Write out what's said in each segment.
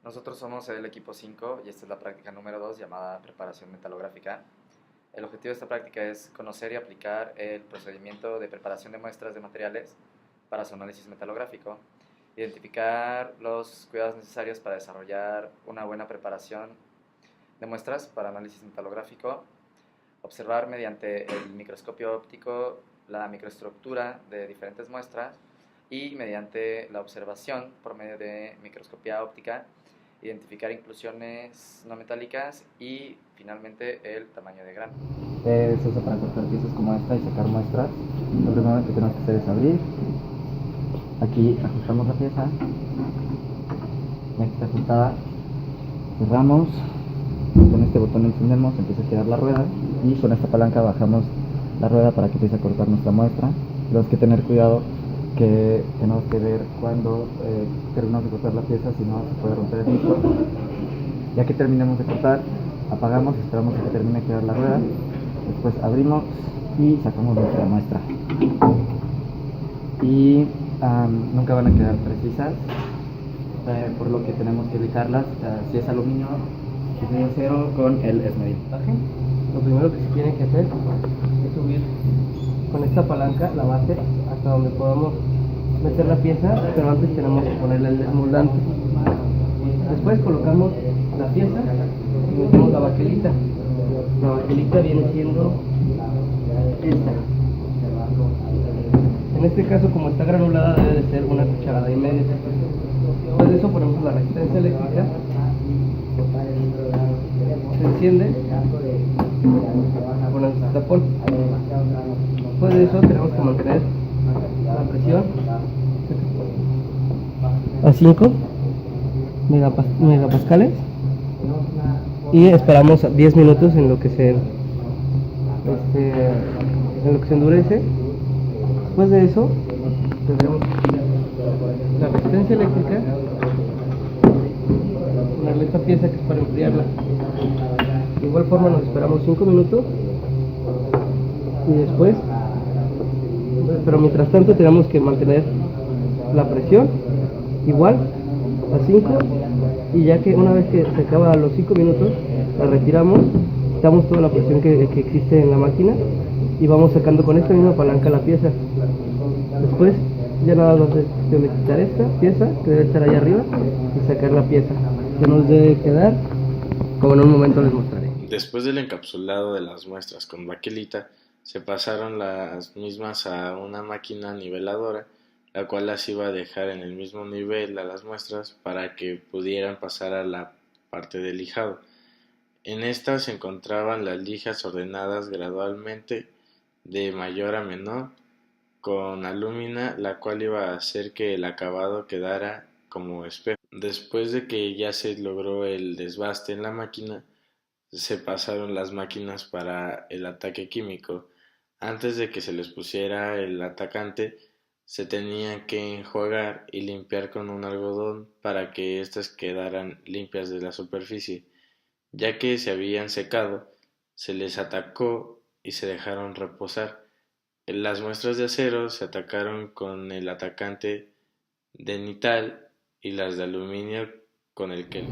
Nosotros somos el equipo 5 y esta es la práctica número 2 llamada preparación metalográfica. El objetivo de esta práctica es conocer y aplicar el procedimiento de preparación de muestras de materiales para su análisis metalográfico, identificar los cuidados necesarios para desarrollar una buena preparación de muestras para análisis metalográfico, observar mediante el microscopio óptico la microestructura de diferentes muestras y mediante la observación por medio de microscopía óptica identificar inclusiones no metálicas y finalmente el tamaño de grano. Se usa para cortar piezas como esta y sacar muestras. Lo primero que tenemos que hacer es abrir. Aquí ajustamos la pieza. Ya que está ajustada, cerramos. Con este botón encendemos, empieza a girar la rueda y con esta palanca bajamos la rueda para que empiece a cortar nuestra muestra. Tenemos que tener cuidado que tenemos que ver cuando terminamos de cortar la pieza, si no se puede romper el disco. Ya que terminemos de cortar, apagamos, esperamos a que termine de girar la rueda, después abrimos y sacamos nuestra muestra. Y nunca van a quedar precisas, por lo que tenemos que ubicarlas. Si es aluminio, de acero con el esmeril. Lo primero que se tiene que hacer es subir con esta palanca la base hasta donde podamos meter la pieza, pero antes tenemos que ponerle el desmoldante. Después colocamos la pieza y metemos la baquelita. La baquelita viene siendo esta. En este caso, como está granulada, debe de ser una cucharada y media. Después de eso ponemos la resistencia eléctrica. Se enciende, ponemos el tapón. Después de eso tenemos que mantener la presión a 5 megapascales y esperamos 10 minutos en lo que se endurece. Después de eso tendremos la resistencia eléctrica, ponerle esta pieza que es para enfriarla. De igual forma nos esperamos 5 minutos y después, pero mientras tanto tenemos que mantener la presión igual a 5, y ya que una vez que se acaba los 5 minutos la retiramos, quitamos toda la presión que existe en la máquina y vamos sacando con esta misma palanca la pieza. Después ya nada más es cuestión de quitar esta pieza que debe estar ahí arriba y sacar la pieza que nos debe quedar como en un momento les mostraré. Después del encapsulado de las muestras con baquelita, se pasaron las mismas a una máquina niveladora, la cual las iba a dejar en el mismo nivel a las muestras para que pudieran pasar a la parte de lijado. En esta se encontraban las lijas ordenadas gradualmente de mayor a menor con alúmina, la cual iba a hacer que el acabado quedara como espejo. Después de que ya se logró el desbaste en la máquina, se pasaron las máquinas para el ataque químico. Antes de que se les pusiera el atacante, se tenían que enjuagar y limpiar con un algodón para que éstas quedaran limpias de la superficie. Ya que se habían secado, se les atacó y se dejaron reposar. Las muestras de acero se atacaron con el atacante de nital y las de aluminio con el Keller.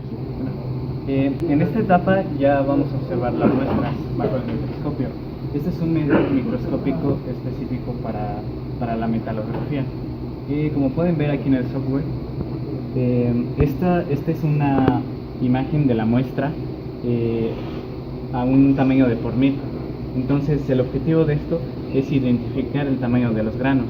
En esta etapa ya vamos a observar las muestras bajo el microscopio. Este es un microscópico específico para la metalografía. Como pueden ver aquí en el software, esta es una imagen de la muestra a un tamaño de por mil. Entonces el objetivo de esto es identificar el tamaño de los granos.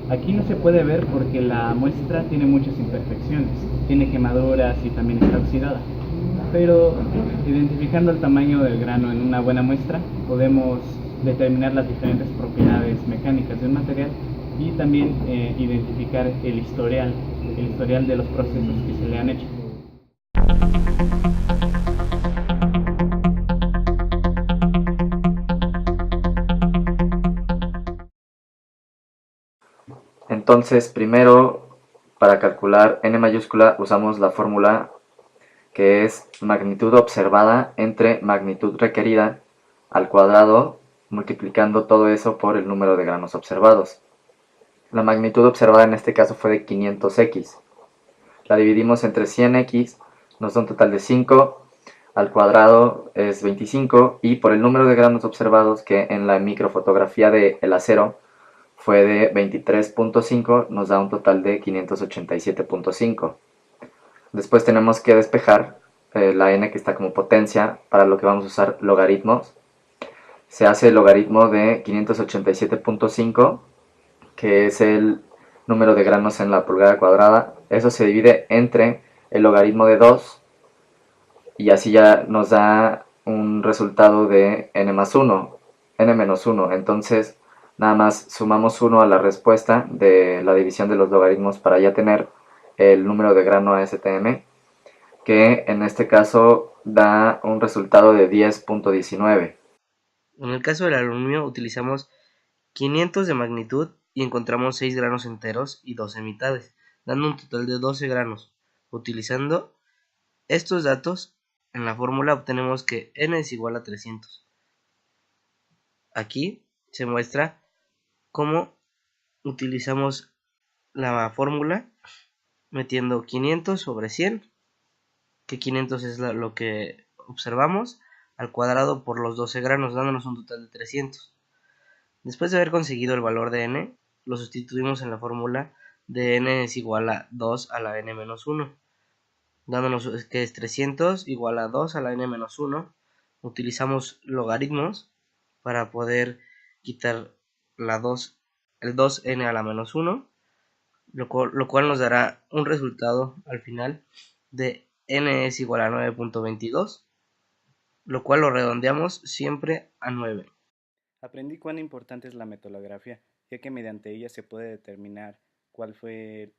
Aquí no se puede ver porque la muestra tiene muchas imperfecciones, tiene quemaduras y también está oxidada. Pero identificando el tamaño del grano en una buena muestra, podemos determinar las diferentes propiedades mecánicas del material y también identificar el historial de los procesos que se le han hecho. Entonces, primero, para calcular n mayúscula usamos la fórmula que es magnitud observada entre magnitud requerida al cuadrado, multiplicando todo eso por el número de granos observados. La magnitud observada en este caso fue de 500x. La dividimos entre 100x nos da un total de 5, al cuadrado es 25, y por el número de granos observados, que en la microfotografía del acero fue de 23.5, nos da un total de 587.5. Después tenemos que despejar la n que está como potencia, para lo que vamos a usar logaritmos. Se hace el logaritmo de 587.5, que es el número de granos en la pulgada cuadrada. Eso se divide entre el logaritmo de 2, y así ya nos da un resultado de n más 1, n menos 1. Entonces nada más sumamos 1 a la respuesta de la división de los logaritmos para ya tener el número de grano ASTM, que en este caso da un resultado de 10.19. En el caso del aluminio utilizamos 500 de magnitud y encontramos 6 granos enteros y 12 mitades, dando un total de 12 granos. Utilizando estos datos, en la fórmula obtenemos que n es igual a 300. Aquí se muestra cómo utilizamos la fórmula metiendo 500 sobre 100, que 500 es lo que observamos, al cuadrado por los 12 granos, dándonos un total de 300. Después de haber conseguido el valor de n, lo sustituimos en la fórmula de n es igual a 2 a la n menos 1, dándonos que es 300 igual a 2 a la n menos 1. Utilizamos logaritmos para poder quitar el 2n a la menos 1, lo cual nos dará un resultado al final de n es igual a 9.22, lo cual lo redondeamos siempre a 9. Aprendí cuán importante es la metalografía, ya que mediante ella se puede determinar cuál fue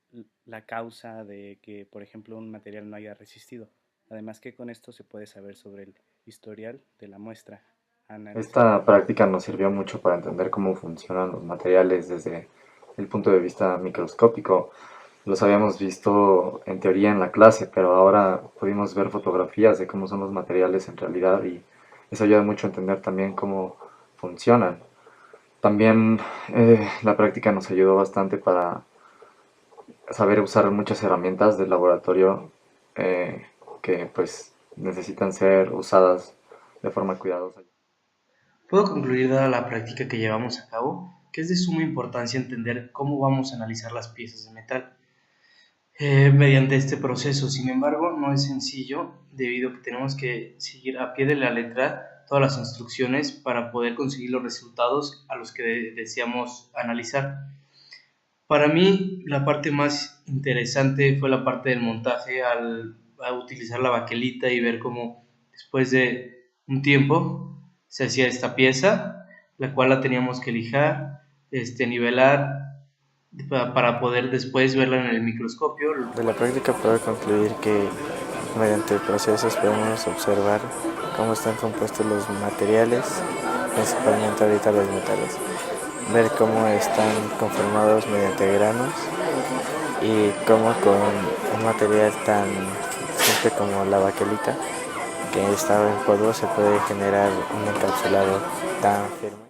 la causa de que, por ejemplo, un material no haya resistido. Además que con esto se puede saber sobre el historial de la muestra. Esta práctica nos sirvió mucho para entender cómo funcionan los materiales desde el punto de vista microscópico. Los habíamos visto en teoría en la clase, pero ahora pudimos ver fotografías de cómo son los materiales en realidad, y eso ayuda mucho a entender también cómo funcionan. También la práctica nos ayudó bastante para saber usar muchas herramientas del laboratorio que pues necesitan ser usadas de forma cuidadosa. Puedo concluir, dada la práctica que llevamos a cabo, que es de suma importancia entender cómo vamos a analizar las piezas de metal mediante este proceso. Sin embargo, no es sencillo, debido a que tenemos que seguir a pie de la letra todas las instrucciones para poder conseguir los resultados a los que deseamos analizar. Para mí, la parte más interesante fue la parte del montaje, al utilizar la baquelita y ver cómo después de un tiempo se hacía esta pieza, la cual la teníamos que lijar, nivelar, para poder después verla en el microscopio. De la práctica puedo concluir que mediante procesos podemos observar cómo están compuestos los materiales, principalmente ahorita los metales, ver cómo están conformados mediante granos y cómo con un material tan simple como la baquelita que estaba en polvo se puede generar un encapsulado tan firme.